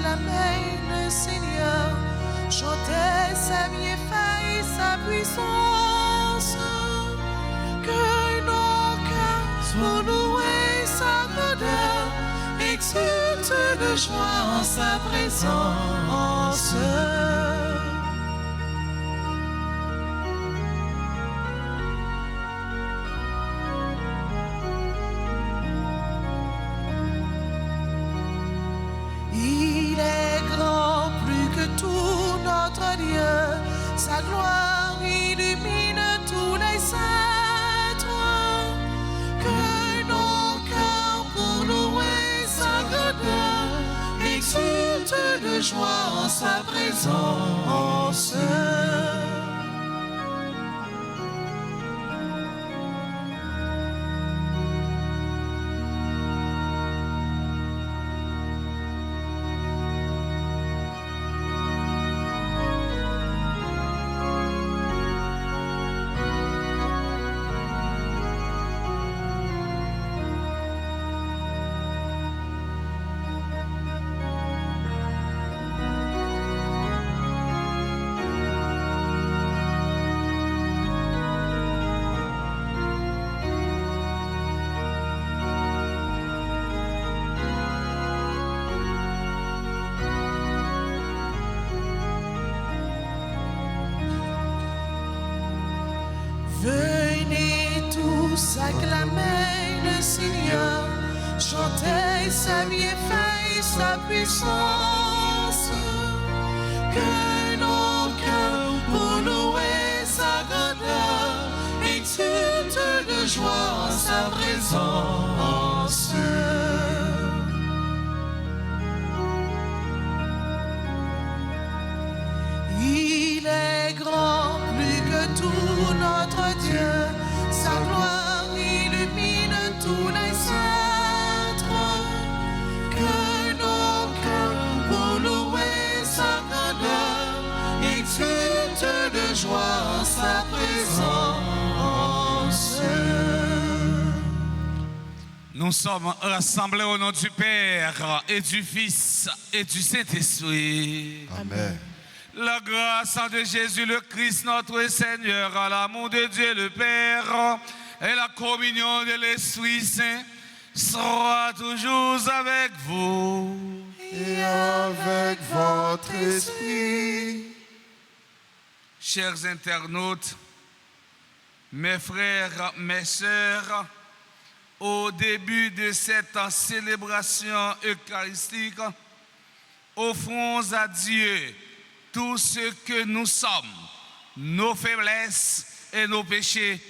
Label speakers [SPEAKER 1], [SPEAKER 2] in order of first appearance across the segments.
[SPEAKER 1] s'acclamer le Seigneur, chanter sa bienfaits et sa puissance, que nos cœurs soient loués sa grandeur, exulte de joie en sa présence. Il est grand plus que tout notre Dieu, sa gloire illumine tous les êtres, que nos cœurs pour louer sa grandeur exultent de joie en sa présence. Venez tous acclamer le Seigneur, chanter sa bienfaits et sa puissance, que nos cœurs pour louer sa grandeur exultent de joie en sa présence. Il est grand plus que tout notre Dieu, sa gloire illumine tous les êtres, que nos cœurs pour louer sa grandeur exultent de joie en sa présence.
[SPEAKER 2] Nous sommes rassemblés au nom du Père et du Fils et du Saint-Esprit.
[SPEAKER 3] Amen.
[SPEAKER 2] La grâce de Jésus le Christ, notre Seigneur, l'amour de Dieu le Père et la communion de l'Esprit Saint sera toujours avec vous.
[SPEAKER 3] Et avec votre esprit.
[SPEAKER 2] Chers internautes, mes frères, mes sœurs, au début de cette célébration eucharistique, offrons à Dieu tout ce que nous sommes, nos faiblesses et nos péchés,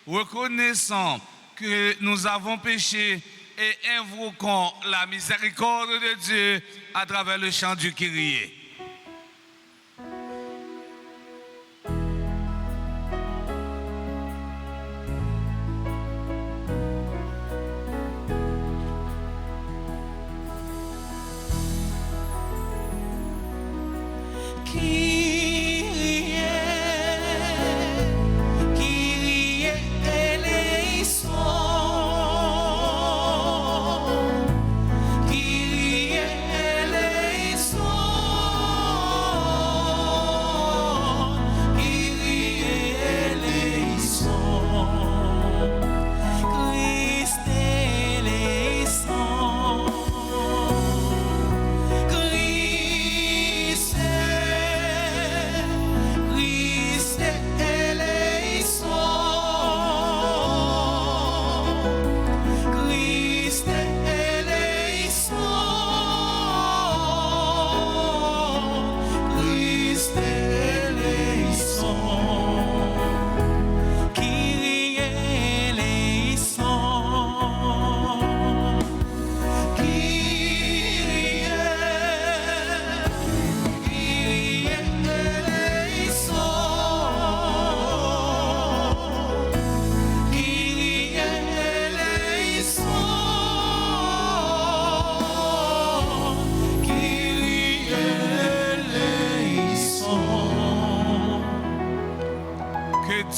[SPEAKER 2] reconnaissant que nous avons péché et invoquons la miséricorde de Dieu à travers le chant du Kyrie.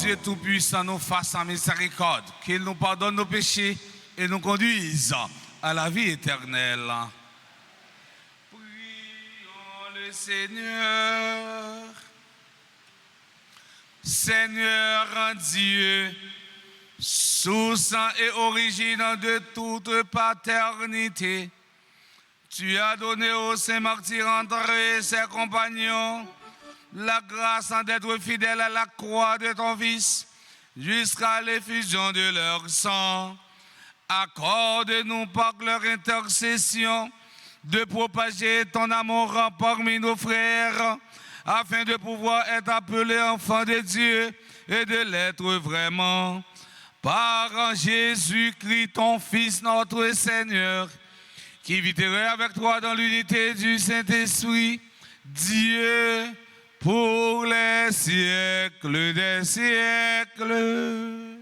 [SPEAKER 2] Dieu Tout-Puissant nous fasse en miséricorde, qu'il nous pardonne nos péchés et nous conduise à la vie éternelle. Prions. le Seigneur. Seigneur Dieu, source et origine de toute paternité, tu as donné au saint martyr André et ses compagnons la grâce d'être fidèles à la croix de ton Fils jusqu'à l'effusion de leur sang. Accorde-nous par leur intercession de propager ton amour parmi nos frères, afin de pouvoir être appelés enfants de Dieu et de l'être vraiment. Par Jésus-Christ, ton Fils, notre Seigneur, qui vit avec toi dans l'unité du Saint-Esprit, Dieu, pour les siècles des siècles.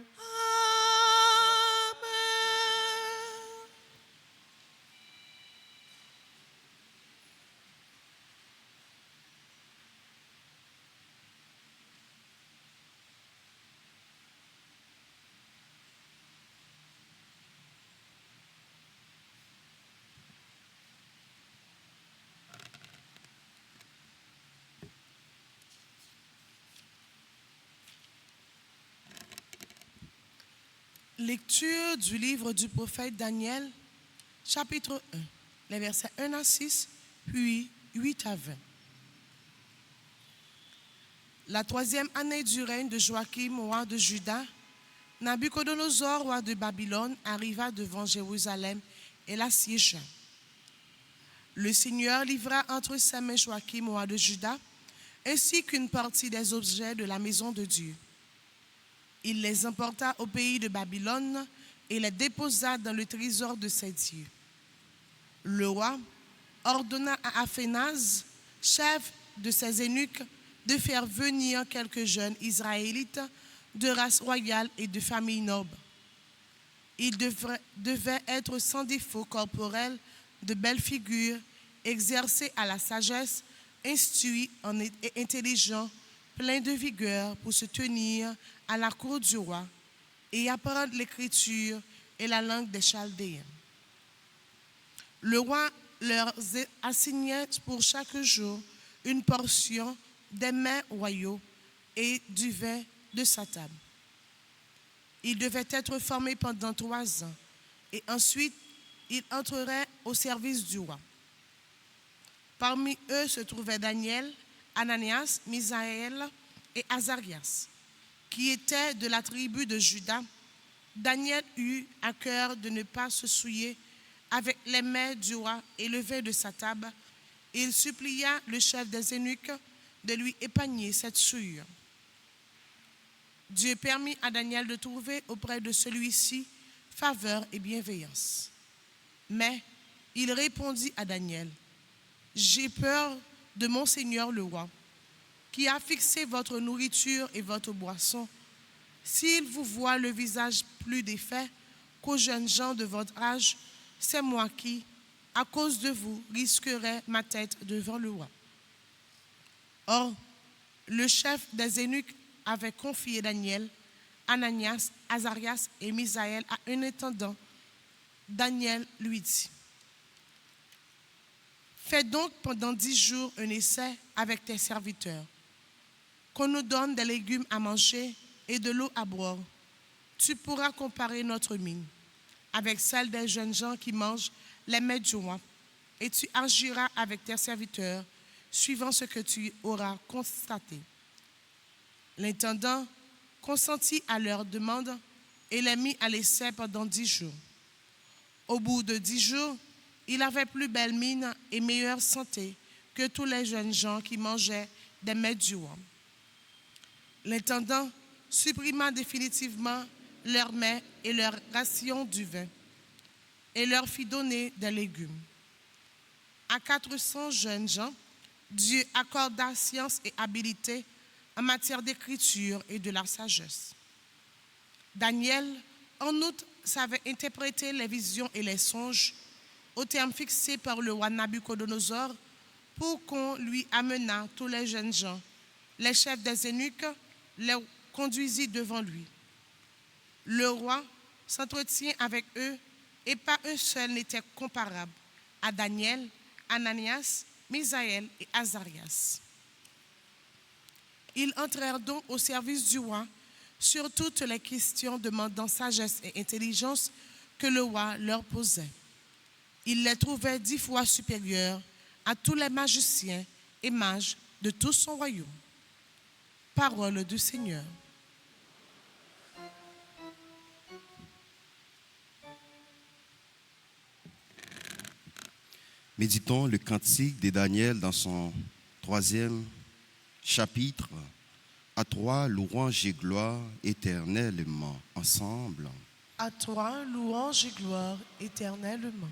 [SPEAKER 1] Lecture du livre du prophète Daniel, chapitre 1, les versets 1 à 6, puis 8 à 20. La troisième année du règne de Joachim, roi de Juda, Nabuchodonosor, roi de Babylone, arriva devant Jérusalem et l'assiégea. Le Seigneur livra entre ses mains Joachim, roi de Juda, ainsi qu'une partie des objets de la maison de Dieu. Il les emporta au pays de Babylone et les déposa dans le trésor de ses dieux. Le roi ordonna à Aphénaz, chef de ses eunuques, de faire venir quelques jeunes Israélites de race royale et de famille noble. Ils devaient être sans défaut corporel, de belles figures, exercés à la sagesse, instruits et intelligents, pleins de vigueur pour se tenir à la cour du roi et apprendre l'écriture et la langue des Chaldéens. Le roi leur assignait pour chaque jour une portion des mets royaux et du vin de sa table. Ils devaient être formés pendant 3 ans et ensuite ils entreraient au service du roi. Parmi eux se trouvaient Daniel, Ananias, Misaël et Azarias, qui étaient de la tribu de Juda. Daniel eut à cœur de ne pas se souiller avec les mets du roi et le vin de sa table. Il supplia le chef des eunuques de lui épargner cette souillure. Dieu permit à Daniel de trouver auprès de celui-ci faveur et bienveillance. Mais il répondit à Daniel: « J'ai peur de mon Seigneur le roi, qui a fixé votre nourriture et votre boisson. S'il vous voit le visage plus défait qu'aux jeunes gens de votre âge, c'est moi qui, à cause de vous, risquerai ma tête devant le roi. » Or, le chef des eunuques avait confié Daniel, Ananias, Azarias et Misaël à un intendant. Daniel lui dit: « Fais donc pendant 10 jours un essai avec tes serviteurs, qu'on nous donne des légumes à manger et de l'eau à boire. Tu pourras comparer notre mine avec celle des jeunes gens qui mangent les mets du roi, et tu agiras avec tes serviteurs suivant ce que tu auras constaté. » L'intendant consentit à leur demande et les mit à l'essai pendant 10 jours. Au bout de 10 jours, il avait plus belle mine et meilleure santé que tous les jeunes gens qui mangeaient des mets du roi. L'intendant supprima définitivement leurs mets et leur ration du vin et leur fit donner des légumes. À 400 jeunes gens, Dieu accorda science et habileté en matière d'écriture et de la sagesse. Daniel, en outre, savait interpréter les visions et les songes au terme fixé par le roi Nabuchodonosor pour qu'on lui amenât tous les jeunes gens. Les chefs des eunuques les conduisit devant lui. Le roi s'entretient avec eux et pas un seul n'était comparable à Daniel, Ananias, Misaël et Azarias. Ils entrèrent donc au service du roi sur toutes les questions demandant sagesse et intelligence que le roi leur posait. Ils les trouvaient 10 fois supérieurs à tous les magiciens et mages de tout son royaume. Parole du Seigneur.
[SPEAKER 4] Méditons le cantique de Daniel dans son 3e chapitre. À toi, louange et gloire éternellement ensemble.
[SPEAKER 1] À toi, louange et gloire éternellement.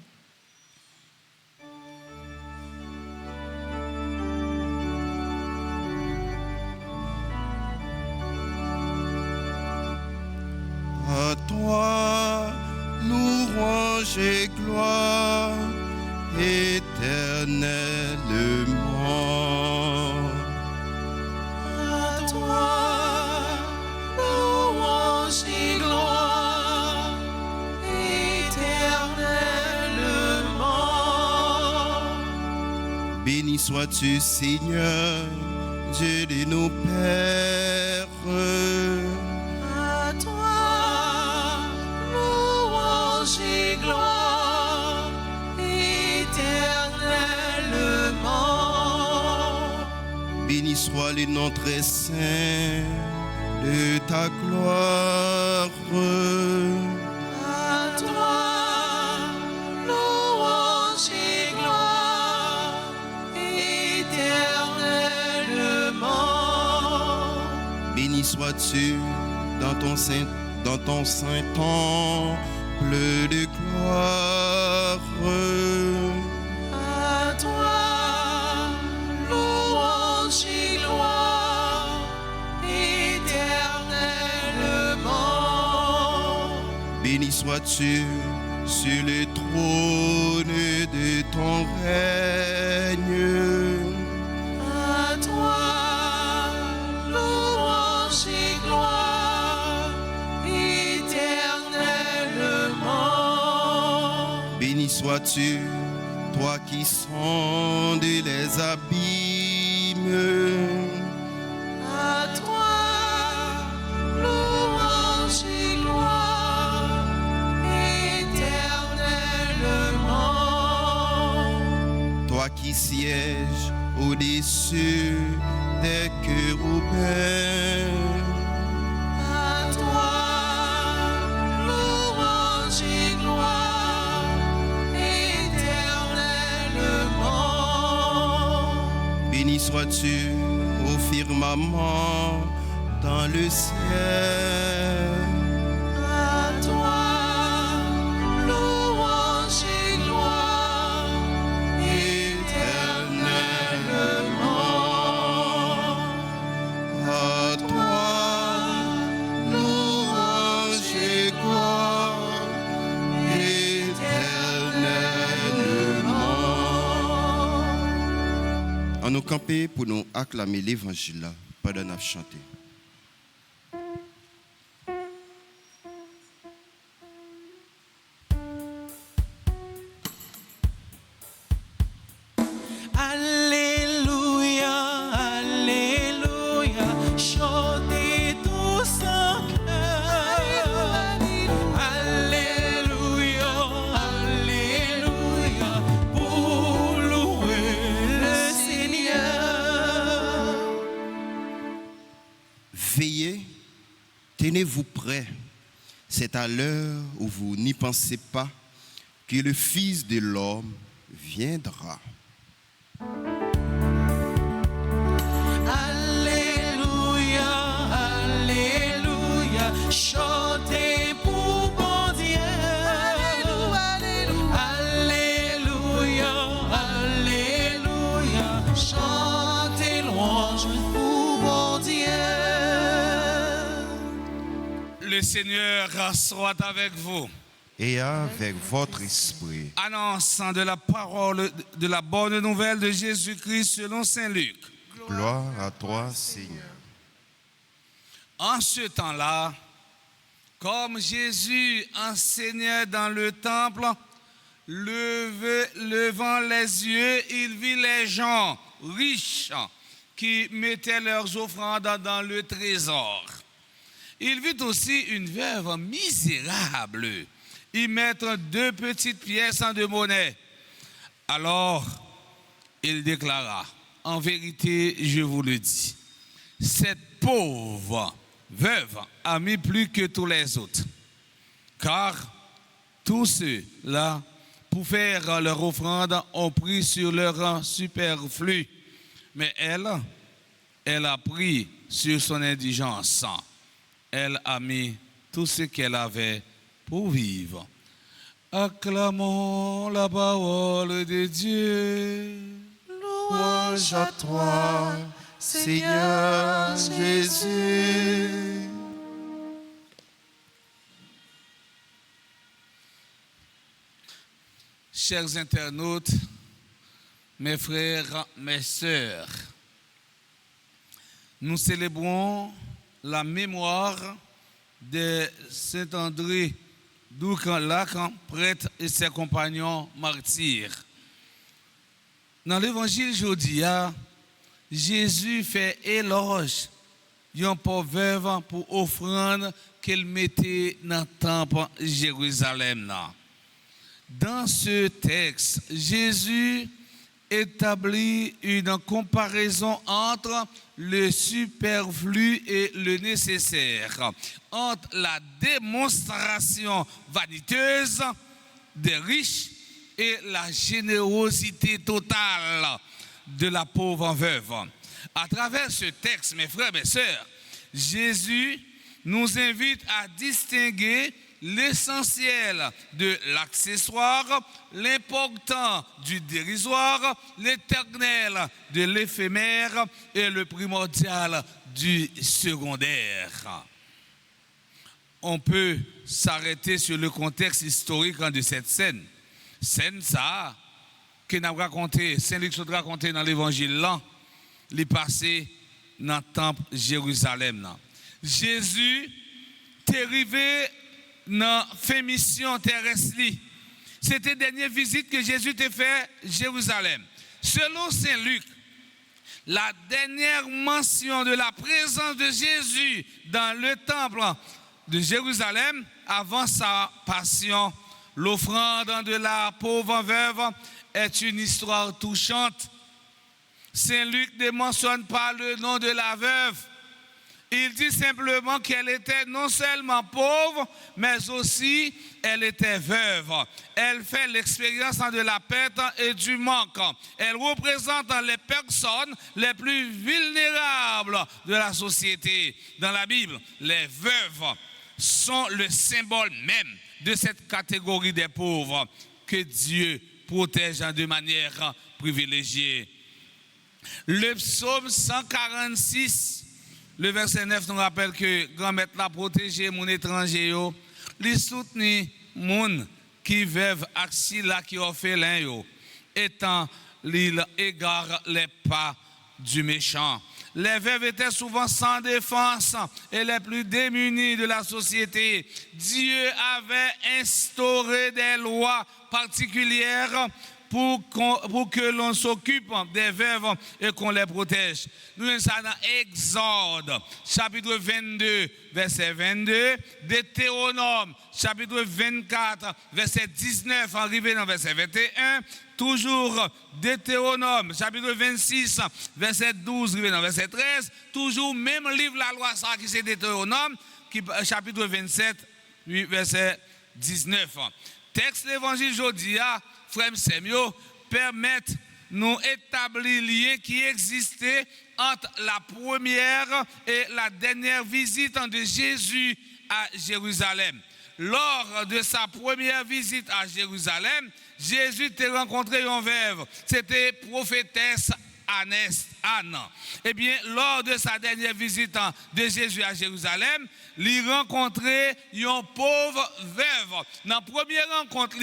[SPEAKER 4] À toi, louange et gloire éternellement.
[SPEAKER 3] À toi, louange et gloire éternellement.
[SPEAKER 4] Béni sois-tu, Seigneur, Dieu de nos pères.
[SPEAKER 3] À toi, louange et gloire éternellement.
[SPEAKER 4] Béni soit le nom très saint de ta gloire.
[SPEAKER 3] À toi, louange et gloire éternellement.
[SPEAKER 4] Béni sois-tu dans ton saint temple de gloire.
[SPEAKER 3] À toi, louange et gloire éternellement.
[SPEAKER 4] Béni sois-tu sur le trône de ton règne.
[SPEAKER 3] À toi, louange et gloire éternellement.
[SPEAKER 4] Béni sois-tu, toi qui sondes les abîmes.
[SPEAKER 3] À toi, louange et gloire éternellement.
[SPEAKER 4] Toi qui sièges au-dessus des chérubins.
[SPEAKER 3] À toi, louange et gloire éternellement.
[SPEAKER 4] Béni sois-tu au firmament dans le ciel.
[SPEAKER 3] À toi, louange et gloire éternellement.
[SPEAKER 4] À toi, louange et gloire éternellement. En nous camper pour nous acclamer l'évangile pendant nous chanter.
[SPEAKER 3] Alléluia, Alléluia, chantez tous en cœur. Alléluia, Alléluia, pour louer le Seigneur.
[SPEAKER 4] Veillez, tenez-vous prêts. C'est à l'heure où vous n'y pensez pas que le Fils de l'homme viendra.
[SPEAKER 3] Alléluia, Alléluia, chantez pour bon Dieu. Alléluia, Alléluia, chantez louange pour bon Dieu.
[SPEAKER 2] Le Seigneur soit avec vous.
[SPEAKER 4] Et avec votre esprit.
[SPEAKER 2] Annonçant de la parole de la bonne nouvelle de Jésus-Christ selon saint Luc.
[SPEAKER 4] Gloire à toi, Seigneur.
[SPEAKER 2] En ce temps-là, comme Jésus enseignait dans le temple, levant les yeux, il vit les gens riches qui mettaient leurs offrandes dans le trésor. Il vit aussi une veuve misérable y mettre 2 petites pièces de monnaie. Alors, il déclara, en vérité, je vous le dis, cette pauvre veuve a mis plus que tous les autres, car tous ceux-là, pour faire leur offrande, ont pris sur leur superflu, mais elle a pris sur son indigence. Elle a mis tout ce qu'elle avait pour vivre. Acclamons la parole de Dieu.
[SPEAKER 3] Louange à toi, Seigneur Jésus.
[SPEAKER 2] Chers internautes, mes frères, mes sœurs, nous célébrons la mémoire de Saint-André d'Oucan-Lac, prêtre et ses compagnons martyrs. Dans l'évangile aujourd'hui, Jésus fait éloge d'une pauvre veuve pour offrande qu'elle mettait dans le temple de Jérusalem. Dans ce texte, Jésus établit une comparaison entre le superflu et le nécessaire, entre la démonstration vaniteuse des riches et la générosité totale de la pauvre veuve. À travers ce texte, mes frères, mes sœurs, Jésus nous invite à distinguer l'essentiel de l'accessoire, l'important du dérisoire, l'éternel de l'éphémère et le primordial du secondaire. On peut s'arrêter sur le contexte historique de cette scène. Scène ça que nous avons raconté, Saint-Luc a raconté dans l'évangile là, il est passé dans le temple Jérusalem. Jésus est arrivé dans la mission terrestre. C'était la dernière visite que Jésus a fait à Jérusalem. Selon Saint Luc, la dernière mention de la présence de Jésus dans le temple de Jérusalem avant sa passion, l'offrande de la pauvre veuve, est une histoire touchante. Saint Luc ne mentionne pas le nom de la veuve. Il dit simplement qu'elle était non seulement pauvre, mais aussi elle était veuve. Elle fait l'expérience de la perte et du manque. Elle représente les personnes les plus vulnérables de la société. Dans la Bible, les veuves sont le symbole même de cette catégorie des pauvres que Dieu protège de manière privilégiée. Le psaume 146, le verset 9 nous rappelle que grand-mère l'a protégé mon étranger, il soutenu moun qui veuve axi là qui orphelin yo, étant l'île égare les pas du méchant. Les veuves étaient souvent sans défense et les plus démunis de la société. Dieu avait instauré des lois particulières pour que l'on s'occupe des veuves et qu'on les protège. Nous sommes ça dans Exode, chapitre 22, verset 22, Deutéronome, chapitre 24, verset 19, arrivé dans verset 21, toujours Deutéronome, chapitre 26, verset 12, arrivé dans verset 13, toujours même livre la loi, ça qui c'est Deutéronome, chapitre 27, verset 19. Texte de l'évangile Jodia, frère Semio, permettent nous établir lien qui existait entre la première et la dernière visite de Jésus à Jérusalem. Lors de sa première visite à Jérusalem, Jésus a rencontré une veuve. C'était prophétesse Anne. Eh bien, lors de sa dernière visite de Jésus à Jérusalem, il a rencontré une pauvre veuve. Dans la première rencontre,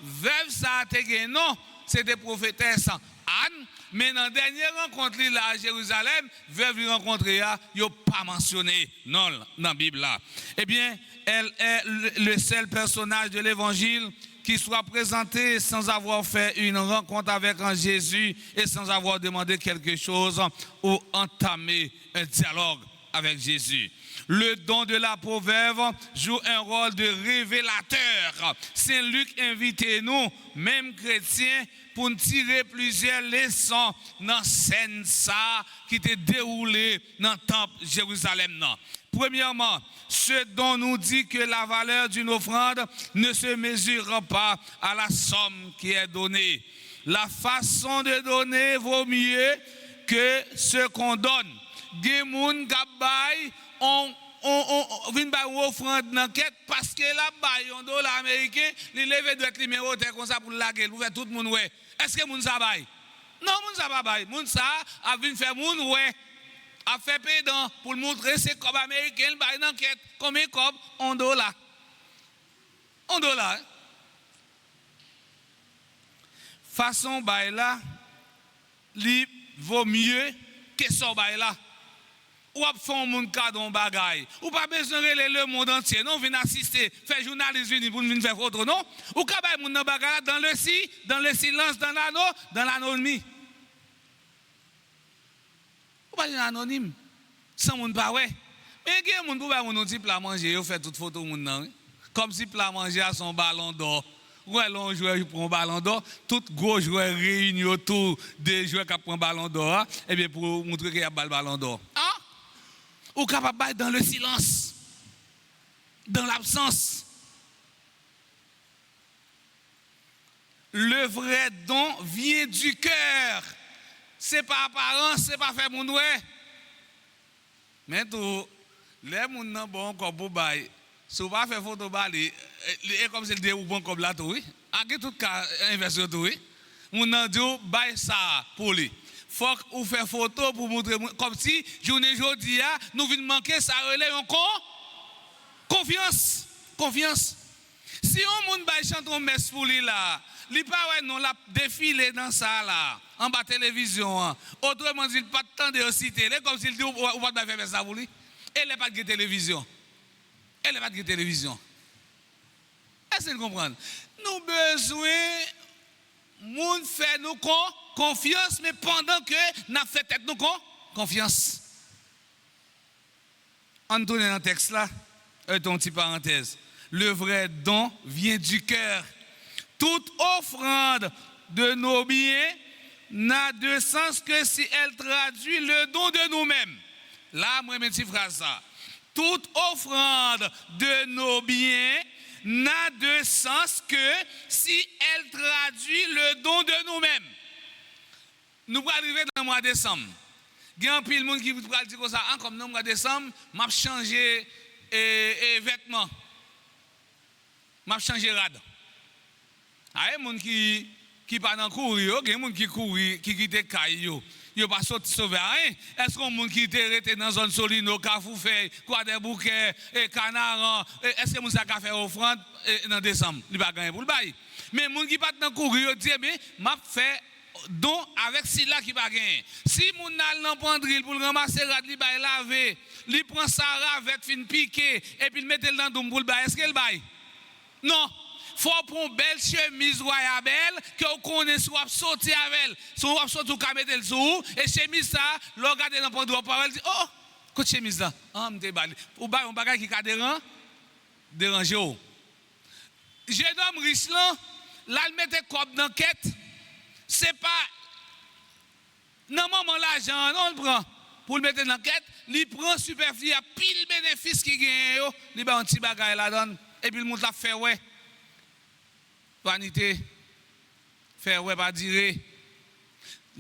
[SPEAKER 2] veuve, ça a été non, c'était prophétesse Anne. Mais dans la dernière rencontre là à Jérusalem, veuve lui rencontrer, il n'a pas mentionné non dans la Bible là. Eh bien, elle est le seul personnage de l'évangile qui soit présenté sans avoir fait une rencontre avec un Jésus et sans avoir demandé quelque chose ou entamé un dialogue avec Jésus. Le don de la proverbe joue un rôle de révélateur. Saint Luc invite nous, même chrétiens, pour nous tirer plusieurs leçons dans la scène ça qui était déroulée dans le temple Jérusalem. Premièrement, ce dont nous dit que la valeur d'une offrande ne se mesure pas à la somme qui est donnée. La façon de donner vaut mieux que ce qu'on donne. Des gens qui on vient par une offrande dans quête parce que là bail un dollar américain, il lève doit être numéro comme ça pour la gueule, pour faire tout le monde ouais. Est-ce que moun ça bail? Non, moun ça pas bail. Moun ça a vinn faire moun ouais. A fait pédant pour montrer c'est comme américain bail dans quête combien comme $1. $1. Façon bail là, li vaut mieux que son bail là. Ou ap font moun cadeau bagay. Ou pas besoin de le monde entier. Non, vient assister, faire journaliste vini pour venir faire photo non. Ou ka bay moun nan bagay dans le silence, dans l'anonyme. Ou pas anonyme. Sans moun pa ouais. Mais gen moun pou bay moun ti plat manger, yo fait toute photo moun nan. Comme si plat manger a son ballon d'or. Ouais, l'on joueur qui prend ballon d'or, tout gros joueur réunis autour des joueurs qui prend ballon d'or, et bien pour montrer qu'il y a le ballon d'or. Hein? Ou capable dans le silence, dans l'absence. Le vrai don vient du cœur. C'est pas apparence, c'est pas faire mon ouais. Mais tout, les gens n'ont bon comme pour bail. Si vous pas faire photo balé, et comme c'est le déroulement comme là tout oui. À tout cas inversion tout oui. Mon nan dit bail ça pour lui. Faut ou faire photo pour montrer comme si journée jodi a nous vinn manquer ça relève encore confiance. Si on moun bail chanton messe pour lui là, li pas ouais non la défilé dans ça là en bas télévision. Autrement dit pas tant de citer comme s'il dit ou pas faire ça pour lui. Elle n'est pas de télévision. Elle n'est pas de télévision. Est-ce que vous comprenez? Nous besoin moun faire nous confiance, mais pendant que nous fait tête nous confiance. On tourne dans le texte là, un petit parenthèse. Le vrai don vient du cœur. Toute offrande de nos biens n'a de sens que si elle traduit le don de nous-mêmes. Là, moi, je me phrase ça. Toute offrande de nos biens n'a de sens que si elle traduit le don de nous-mêmes. Nous allons arriver dans le mois de décembre. Il y a un pile de monde qui va dire comme ça, comme dans le mois de décembre, je vais changer vêtements. Je vais changer rad. Il y a des gens qui pas dans courir, il y a des gens qui courent, qui quittent caillou. Yo pas sorti sauver rien. Est-ce qu'on moun qui était resté dans zone Solino, Cafoufeuille, quoi des bouquets, canard, est-ce que moun ça ka faire offrande dans décembre, il va gagner pour le bail. Mais moun qui pas dans courir, yo dit mais m'a fait don avec cela qui va gagner. Si moun nan nan pendril pour ramasser rad li bail laver, li prend ça avec fin piqué et puis le mettre dans dom pour le bail, est-ce qu'elle bail? Non. Faut prendre une belle chemise royale que vous connaissez, vous sortir avec elle. Si vous sortir, vous mettez le sous. Et chemise ça, vous regardez dans le pendant parole, dit oh, quelle chemise là? Ah, m'te balé. Ou ba un bagage qui a dérangé. Jeune homme riche là, là il mette comme dans quête. C'est pas non maman l'argent, on le prend pour le mettre dans quête, il prend superflu, a pile bénéfice qui gagne yo, il ba un petit bagage là donne et puis il monte la faire ouais. Vanité, faire ouais pas dire.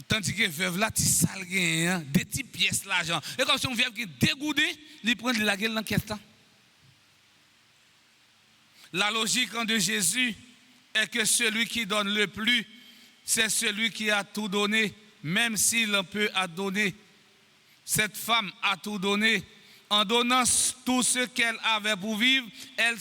[SPEAKER 2] Tandis que veuve là, ti sale gain, des petites pièces l'argent. Et comme si on veuve qui dégoûté, il prend de la gueule dans quel temps. La logique de Jésus est que celui qui donne le plus, c'est celui qui a tout donné, même s'il peut a donné. Cette femme a tout donné En donnant tout ce qu'elle avait pour vivre, elle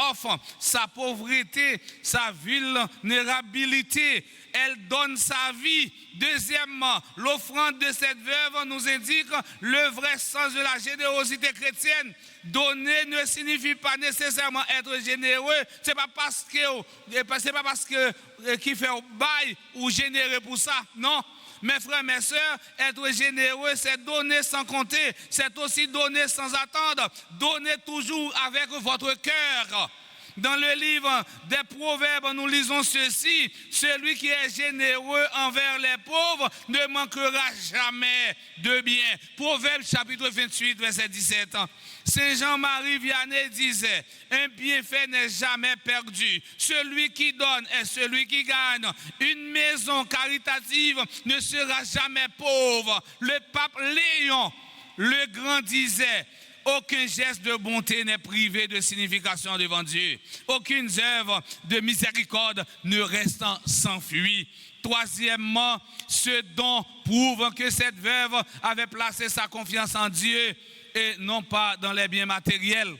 [SPEAKER 2] offre sa pauvreté, sa vulnérabilité. Elle donne sa vie. Deuxièmement, l'offrande de cette veuve nous indique le vrai sens de la générosité chrétienne. Donner ne signifie pas nécessairement être généreux. C'est pas parce que qui fait un bail ou généreux pour ça. Non. Mes frères, mes sœurs, être généreux, c'est donner sans compter. C'est aussi donner sans attendre. Donner toujours avec votre cœur. Dans le livre des Proverbes, nous lisons ceci. Celui qui est généreux envers les pauvres ne manquera jamais de bien. Proverbes chapitre 28, verset 17. Saint Jean-Marie Vianney disait, un bienfait n'est jamais perdu. Celui qui donne est celui qui gagne. Une maison caritative ne sera jamais pauvre. Le pape Léon le Grand disait, aucun geste de bonté n'est privé de signification devant Dieu. Aucune œuvre de miséricorde ne reste sans fruit. Troisièmement, ce don prouve que cette veuve avait placé sa confiance en Dieu et non pas dans les biens matériels.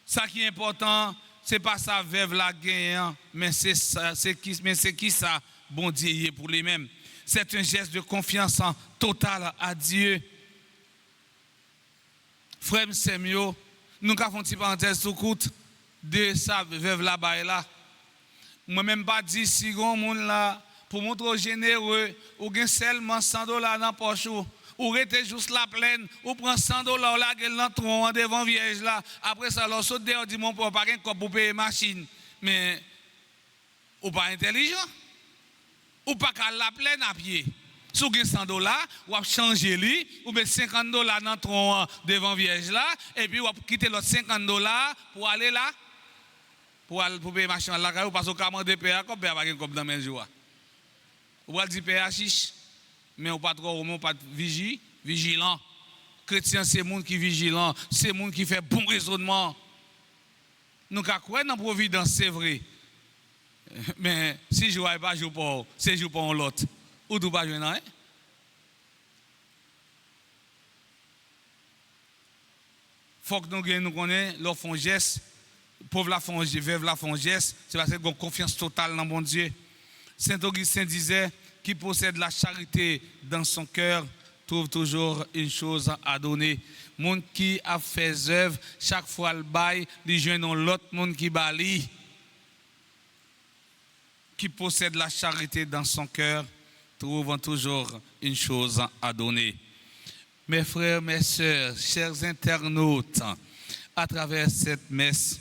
[SPEAKER 2] Ça qui est important, c'est pas sa veuve la gagnant, mais c'est qui ça, bon Dieu pour lui-même. C'est un geste de confiance totale à Dieu. Frère Semio, nous avons une petite parenthèse sous coute de sa veuve là-bas et là. Moi-même pas dit si grand monde là, pour montrer généreux, ou gain seulement $100 dans la poche, ou rester juste la pleine, ou prendre $100 là, qu'elle dans tronc devant vierge là. Après ça, leur saute dehors, dit mon pauvre, pas qu'un cop pour payer machine. Mais, ou pas intelligent, ou pas qu'à la pleine à pied. Si vous avez $100, vous avez changé lui, vous mettez $50 dans le tronc devant vierge là, et puis vous quittez l'autre $50 pour aller là, pour payer machin là, parce que vous avez demandé PA, comme PA pas comme dans mes jours. Vous avez dit PA chiche, mais vous pas trop, vous pas vigilant. Chrétien, c'est le monde qui est vigilant, c'est le monde qui fait bon raisonnement. Nous avons dans la providence, c'est vrai. Mais si je ne joue pas, je joue c'est joue pour l'autre. Ou tout pas jouer, non? Faut que nous connaissions, leur font geste, pauvre la font geste, c'est parce qu'ils ont confiance totale dans mon Dieu. Saint Augustin disait, qui possède la charité dans son cœur, trouve toujours une chose à donner. Monde qui a fait œuvre, chaque fois le bail, il joue dans l'autre monde qui balie. Qui possède la charité dans son cœur, trouvant toujours une chose à donner. Mes frères, mes sœurs, chers internautes, à travers cette messe,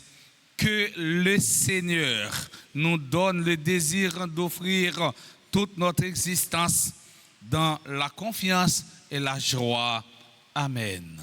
[SPEAKER 2] que le Seigneur nous donne le désir d'offrir toute notre existence dans la confiance et la joie. Amen.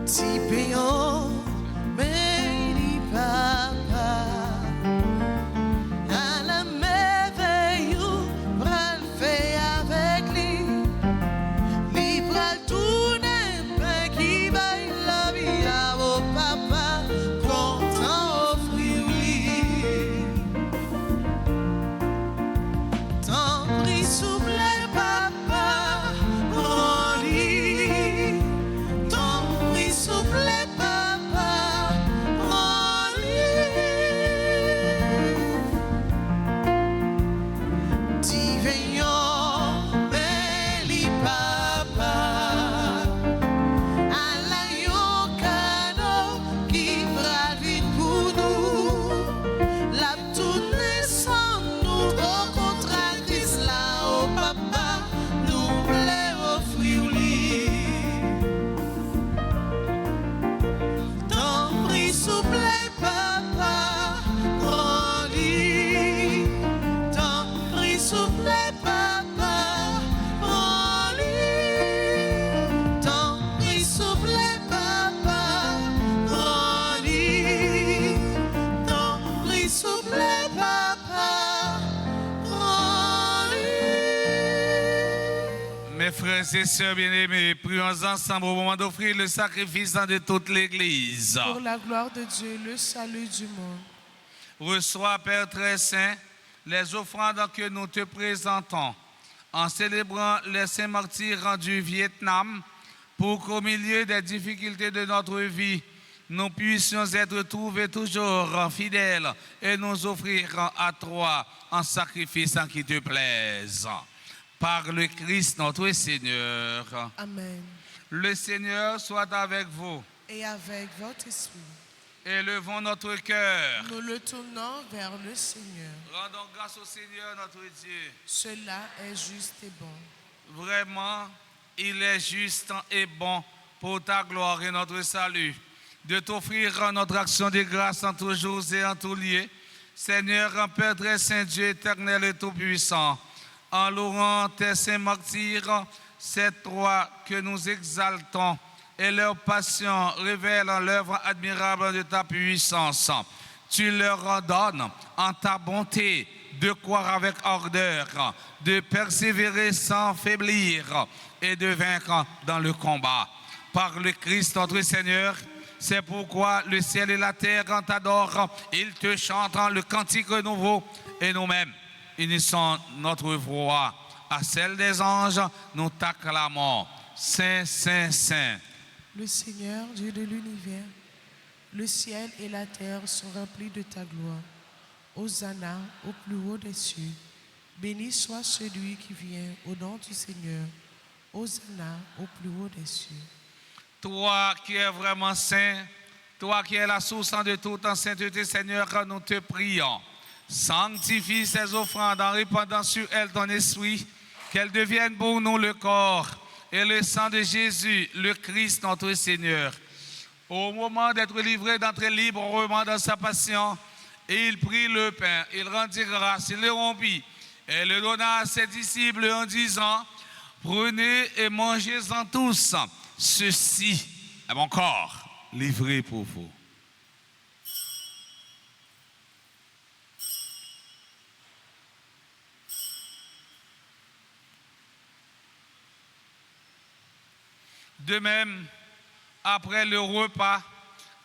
[SPEAKER 3] Si payant, mais il papa à la merveille où bral fait avec lui, bral tourner mais qui baille la vie à vos papa, content offrir lui. Tant pris souple papa, en lit. Souple pas.
[SPEAKER 2] frères et sœurs bien-aimés, prions ensemble au moment d'offrir le sacrifice de toute l'Église.
[SPEAKER 1] Pour la gloire de Dieu et le salut du monde.
[SPEAKER 2] Reçois, Père très saint, les offrandes que nous te présentons en célébrant les saints martyrs du Vietnam pour qu'au milieu des difficultés de notre vie, nous puissions être trouvés toujours fidèles et nous offrir à toi un sacrifice qui te plaise. Par le Christ notre Seigneur.
[SPEAKER 1] Amen.
[SPEAKER 2] Le Seigneur soit avec vous.
[SPEAKER 1] Et avec votre esprit,
[SPEAKER 2] Élevons notre cœur.
[SPEAKER 1] nous le tournons vers le Seigneur.
[SPEAKER 2] Rendons grâce au Seigneur notre Dieu.
[SPEAKER 1] Cela est juste et bon.
[SPEAKER 2] Vraiment, il est juste et bon pour ta gloire et notre salut de t'offrir notre action de grâce en tous jours et en tous lieux. Seigneur, Père très saint, Dieu éternel et tout-puissant, en louant tes saints martyrs, c'est toi que nous exaltons et leur passion révèle l'œuvre admirable de ta puissance. Tu leur donnes en ta bonté de croire avec ardeur, de persévérer sans faiblir et de vaincre dans le combat. Par le Christ notre Seigneur, c'est pourquoi le ciel et la terre t'adorent, ils te chantent le cantique nouveau et nous-mêmes, unissons notre voix à celle des anges, nous t'acclamons. Saint, Saint, Saint.
[SPEAKER 1] Le Seigneur, Dieu de l'univers, le ciel et la terre sont remplis de ta gloire. Hosanna au plus haut des cieux. Béni soit celui qui vient au nom du Seigneur. Hosanna au plus haut des cieux.
[SPEAKER 2] Toi qui es vraiment saint, toi qui es la source de toute en sainteté, Seigneur, nous te prions. Sanctifie ces offrandes en répandant sur elles ton esprit, qu'elles deviennent pour nous le corps et le sang de Jésus, le Christ notre Seigneur. Au moment d'être livré, d'entrer librement dans sa passion, il prit le pain, il rendit grâce, il le rompit et le donna à ses disciples en disant, prenez et mangez-en tous, ceci est mon corps livré pour vous. De même, après le repas,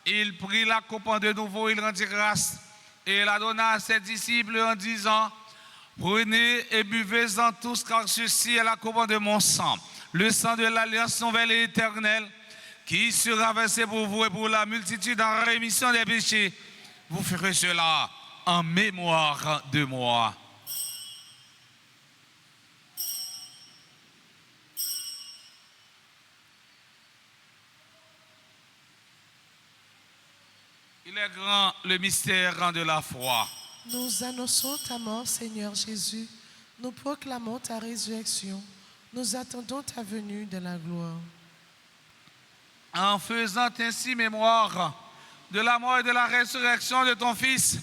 [SPEAKER 2] il prit la coupe de nouveau, il rendit grâce et la donna à ses disciples en disant, prenez et buvez-en tous, car ceci est la coupe de mon sang, le sang de l'alliance nouvelle et éternelle, qui sera versé pour vous et pour la multitude en rémission des péchés. Vous ferez cela en mémoire de moi. Il est grand le mystère de la foi.
[SPEAKER 1] Nous annonçons ta mort, Seigneur Jésus. Nous proclamons ta résurrection. Nous attendons ta venue de la gloire.
[SPEAKER 2] En faisant ainsi mémoire de la mort et de la résurrection de ton Fils,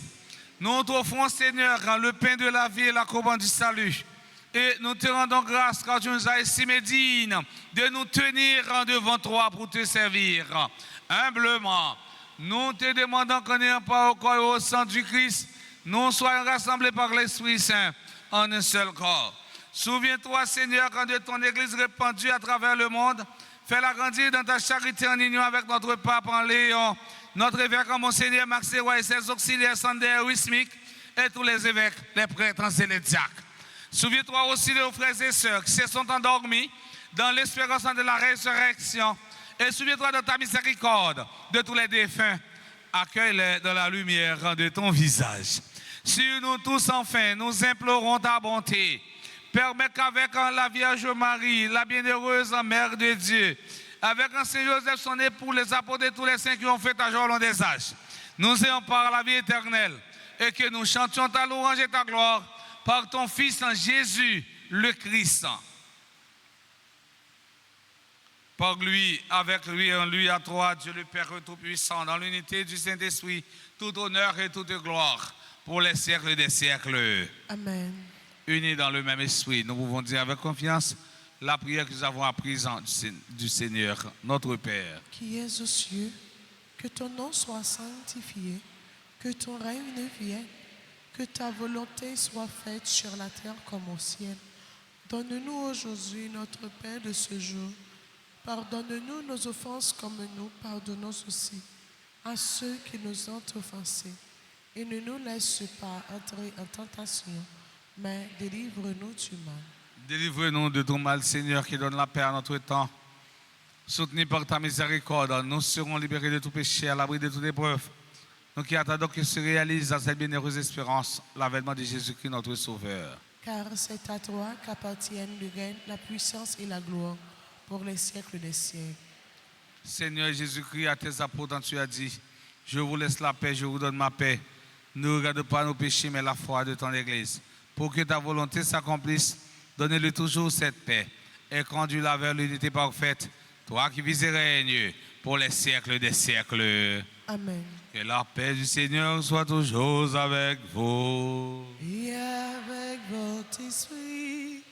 [SPEAKER 2] nous t'offrons, Seigneur, le pain de la vie et la coupe du salut. Et nous te rendons grâce car tu nous as estimés dignes de nous tenir devant toi pour te servir. Humblement, nous te demandons qu'en ayant pas au corps et au sang du Christ, nous soyons rassemblés par l'Esprit Saint en un seul corps. Souviens-toi, Seigneur, quand de ton Église répandue à travers le monde, fais-la grandir dans ta charité en union avec notre pape en Léon, notre évêque en Monseigneur Max Roy et ses auxiliaires Sander Wismic et tous les évêques, les prêtres et les diacres. Souviens-toi aussi de nos frères et sœurs qui se sont endormis dans l'espérance de la résurrection. Et souviens-toi de ta miséricorde, de tous les défunts. Accueille-les dans la lumière de ton visage. Sur nous tous, enfin, nous implorons ta bonté. Permets qu'avec la Vierge Marie, la bienheureuse Mère de Dieu, avec un Saint Joseph, son époux, les apôtres et tous les saints qui ont fait ta joie au long des âges, nous ayons par la vie éternelle et que nous chantions ta louange et ta gloire par ton Fils Jésus, le Christ. Par lui, avec lui, en lui, à toi, Dieu le Père Tout-Puissant, dans l'unité du Saint-Esprit, tout honneur et toute gloire pour les siècles des siècles.
[SPEAKER 1] Amen.
[SPEAKER 2] Unis dans le même esprit, nous pouvons dire avec confiance la prière que nous avons apprise du Seigneur, notre Père.
[SPEAKER 1] Qui es aux cieux, que ton nom soit sanctifié, que ton règne vienne, que ta volonté soit faite sur la terre comme au ciel. Donne-nous aujourd'hui notre pain de ce jour. Pardonne-nous nos offenses comme nous pardonnons aussi à ceux qui nous ont offensés. Et ne nous laisse pas entrer en tentation, mais délivre-nous du mal.
[SPEAKER 2] Délivre-nous de tout mal, Seigneur, qui donne la paix à notre temps. Soutenus par ta miséricorde, nous serons libérés de tout péché, à l'abri de toute épreuve. Nous qui attendons que se réalise dans cette bienheureuse espérance l'avènement de Jésus-Christ, notre Sauveur.
[SPEAKER 1] Car c'est à toi qu'appartiennent le règne, la puissance et la gloire pour les siècles des siècles.
[SPEAKER 2] Seigneur Jésus-Christ, à tes apôtres, tu as dit, je vous laisse la paix, je vous donne ma paix. Ne regarde pas nos péchés, mais la foi de ton Église. Pour que ta volonté s'accomplisse, donne-lui toujours cette paix et conduis-la vers l'unité parfaite. Toi qui vis et règnes pour les siècles des siècles.
[SPEAKER 1] Amen.
[SPEAKER 2] Que la paix du Seigneur soit toujours avec vous.
[SPEAKER 1] Et avec votre esprit.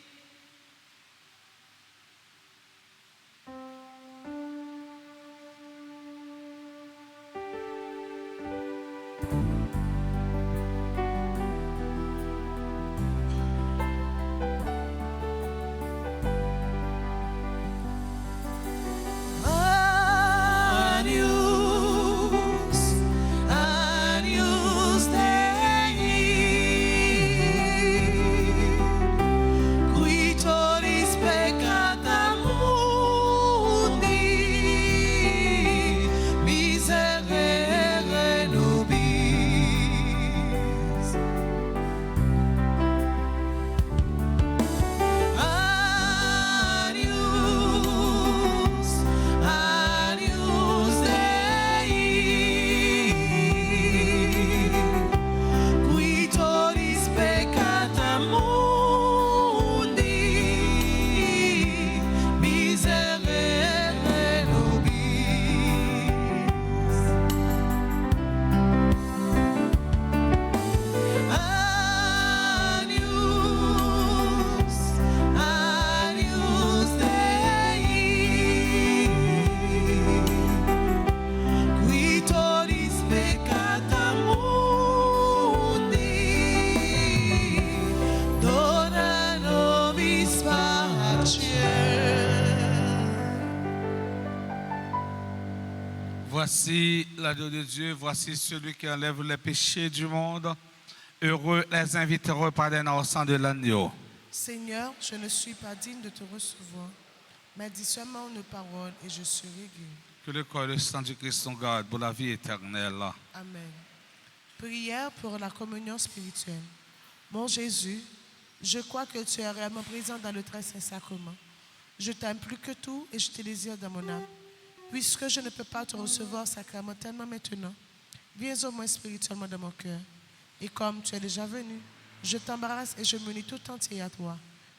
[SPEAKER 3] Agnus Dei, qui tollis peccata mundi, miserere nobis. Agnus Dei, qui tollis peccata mundi, miserere nobis. Agnus Dei, qui tollis peccata mundi, dona nobis pacem.
[SPEAKER 2] Voici l'agneau de Dieu, voici celui qui enlève les péchés du monde. Heureux les invités au pardon au sang de l'agneau.
[SPEAKER 1] Seigneur, je ne suis pas digne de te recevoir, mais dis seulement une parole et je serai guéri.
[SPEAKER 2] Que le corps et le sang du Christ nous garde pour la vie éternelle.
[SPEAKER 1] Amen. Prière pour la communion spirituelle. Mon Jésus, je crois que tu es réellement présent dans le très saint sacrement. Je t'aime plus que tout et je te désire dans mon âme. Puisque je ne peux pas te recevoir sacramentellement maintenant, viens au moins spirituellement dans mon cœur. Et comme tu es déjà venu, je t'embrasse et je m'unis tout entier à toi.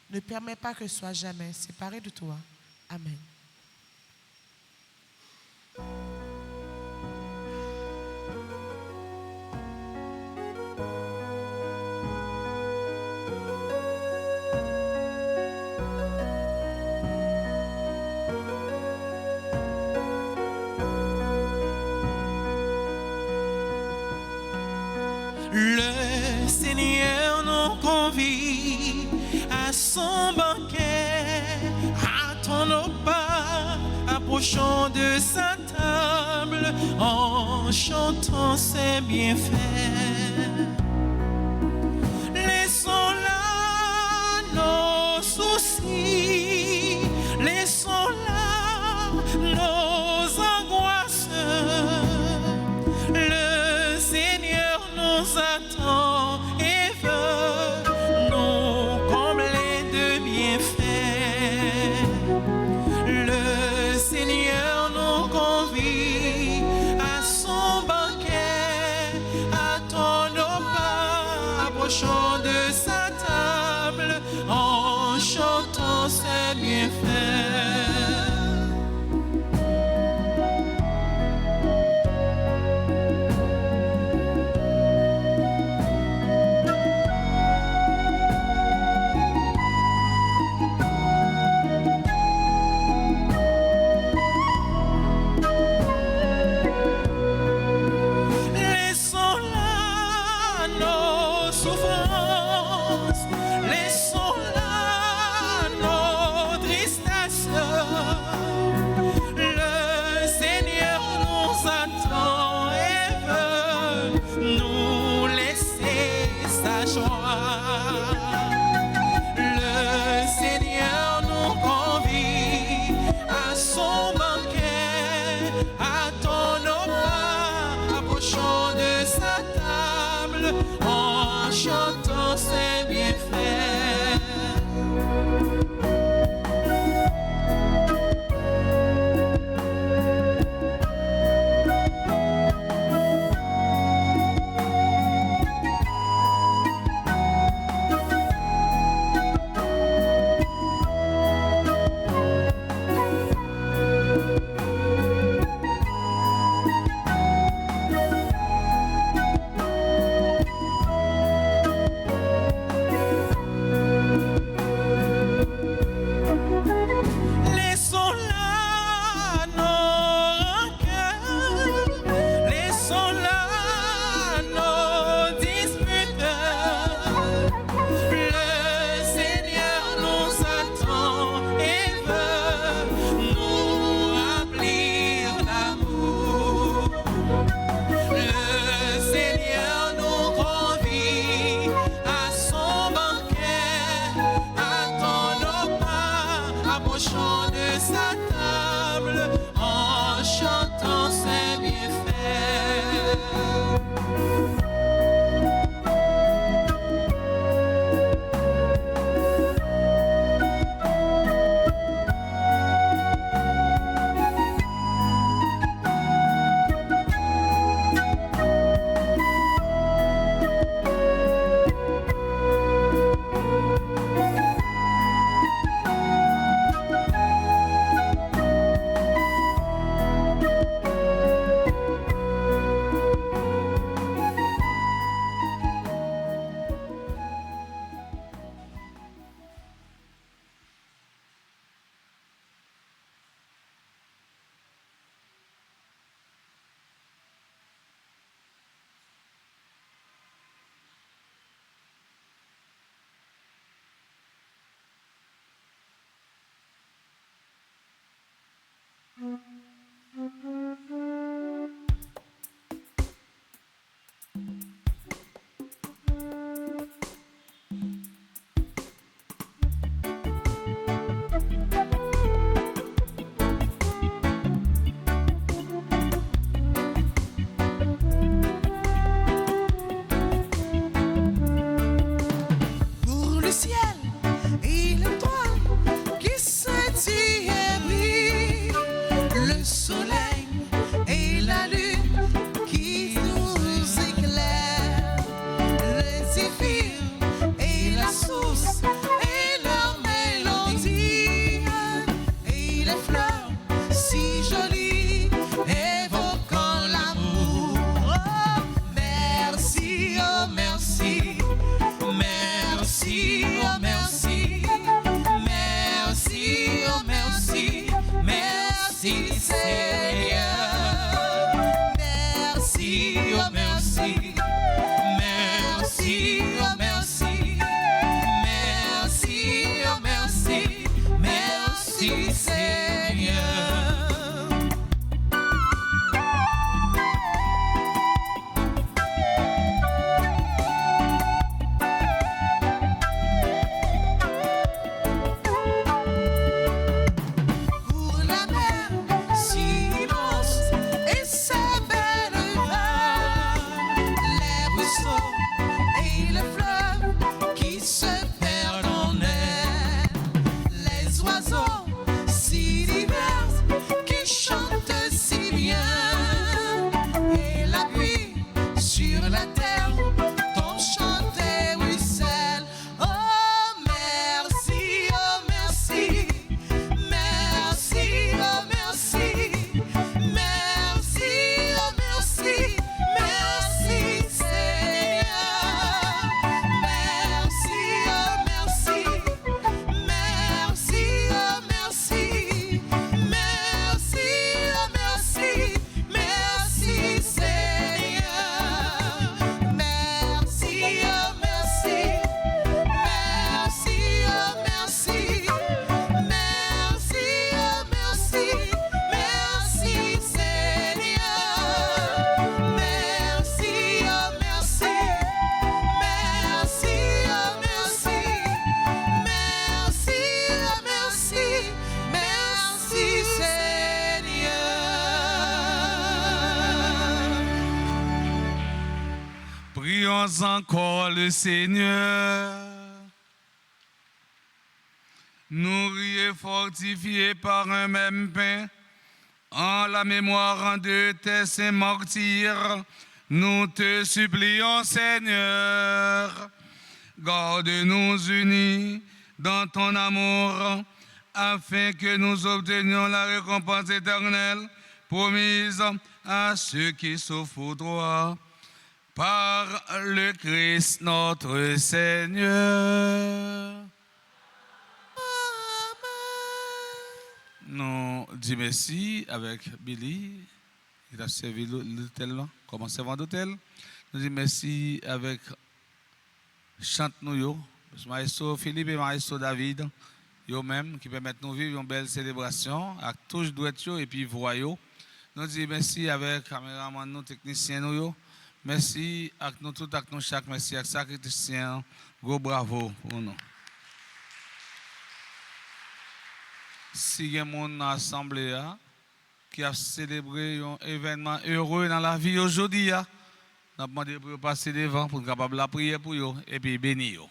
[SPEAKER 1] Ne permets pas que je sois jamais séparé de toi. Amen.
[SPEAKER 3] Le Seigneur nous convie à son banquet. Attends-nous pas, approchons de sa table en chantant ses bienfaits. Laissons là nos soucis, laissons là nos angoisses. Le Seigneur nous attend et veut nous combler de bienfaits. Le Seigneur nous convie à son banquet. Attends-nous pas, approchons de sa table en chantant ses bienfaits. Laissons là nos souffrances, laissons là en chantant ses bienfaits.
[SPEAKER 2] Prions encore le Seigneur. Nourris et fortifiés par un même pain, en la mémoire de tes saints martyrs, nous te supplions, Seigneur. Garde-nous unis dans ton amour, afin que nous obtenions la récompense éternelle promise à ceux qui souffrent pour toi. Par le Christ notre Seigneur. Nous disons merci avec Billy, il a servi l'hôtel, comment servant d'hôtel. Nous disons merci avec Chante-nous, Maestro Philippe et Maestro David, eux-mêmes qui permettent de nous vivre une belle célébration avec tous les et puis voyons. Nous disons merci avec caméraman, nous techniciens, nous. Merci à nous tous, à nous chaque, merci à chaque chrétien. Gros bravo pour nous. Si il y a mon assemblée qui a célébré un événement heureux dans la vie aujourd'hui, on a demandé pour passer devant pour être capable de prier pour eux et puis bénir.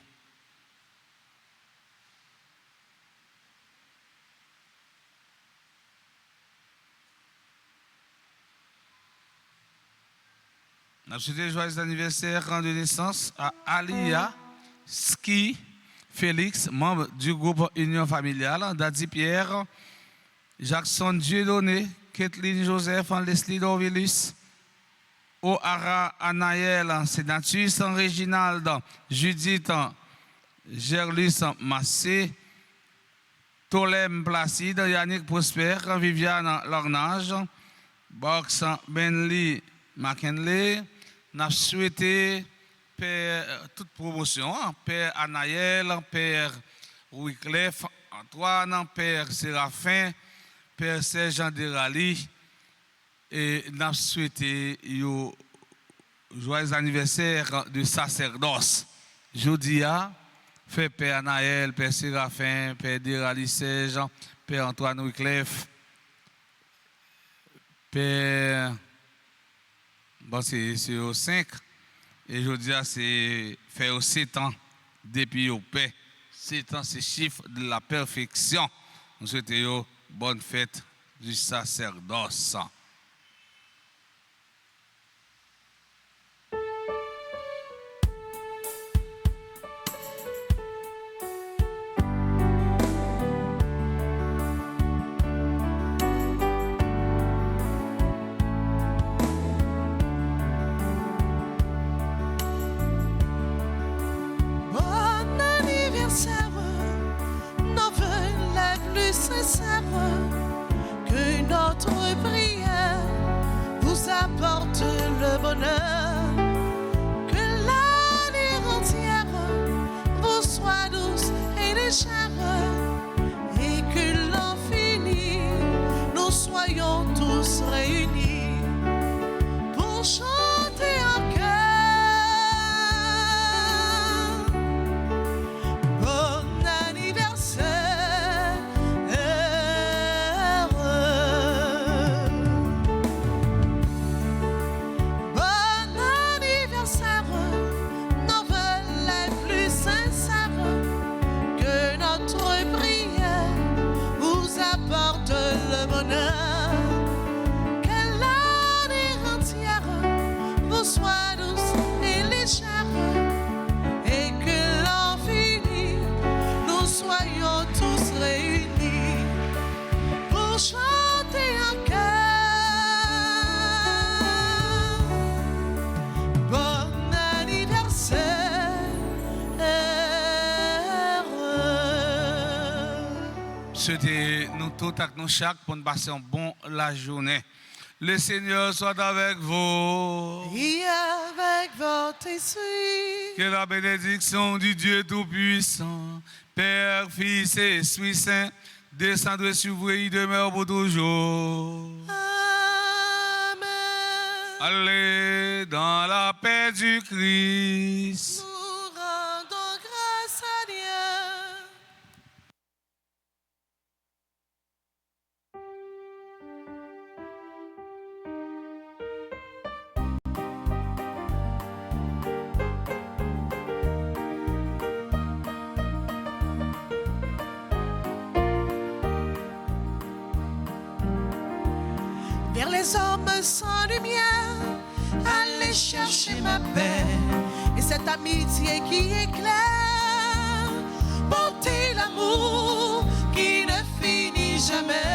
[SPEAKER 2] Nous souhaitons joyeux anniversaire de naissance à Alia Ski Félix, membre du groupe Union Familiale, Dadi Pierre, Jackson Dieudonné, Kathleen Joseph, Leslie Dorvilus, O'Hara Anaël, Sénatus, Réginald, Judith, Gerlus Massé, Tolem Placide, Yannick Prosper, Viviane Lornage, Box Benly McKinley. Nous souhaitons toute promotion, Père Anaël, Père Wyclef Antoine, Père Séraphin, Père Sergent Derali, et nous souhaitons joyeux anniversaire du sacerdoce. Jeudi, fait Père Anaël, Père Séraphin, Père Derali Sergent, Père Antoine Wyclef, Père. Bon, c'est au 5. Et je dis, c'est faire 7 ans depuis au paix. 7 ans, c'est chiffre de la perfection. Nous souhaitons bonne fête du sacerdoce.
[SPEAKER 3] Que notre prière vous apporte le bonheur, que l'année entière vous soit douce et légère, et que l'infini nous soyons tous réunis pour chanter en cœur. Bon anniversaire. Soit douce et légère, et que l'infini nous soyons tous réunis pour chanter en cœur. Bon anniversaire.
[SPEAKER 2] Souhaitez nous tous avec nous chaque pour nous passer un bon la journée. Le Seigneur soit avec vous.
[SPEAKER 3] Et avec votre esprit.
[SPEAKER 2] Que la bénédiction du Dieu Tout-Puissant, Père, Fils et Esprit Saint, descende sur vous et demeure pour toujours.
[SPEAKER 3] Amen.
[SPEAKER 2] Allez dans la paix du Christ.
[SPEAKER 3] Nous rendons grâce à Dieu. vers les hommes sans lumière, aller chercher ma paix et cette amitié qui éclaire, bonté, l'amour qui ne finit jamais.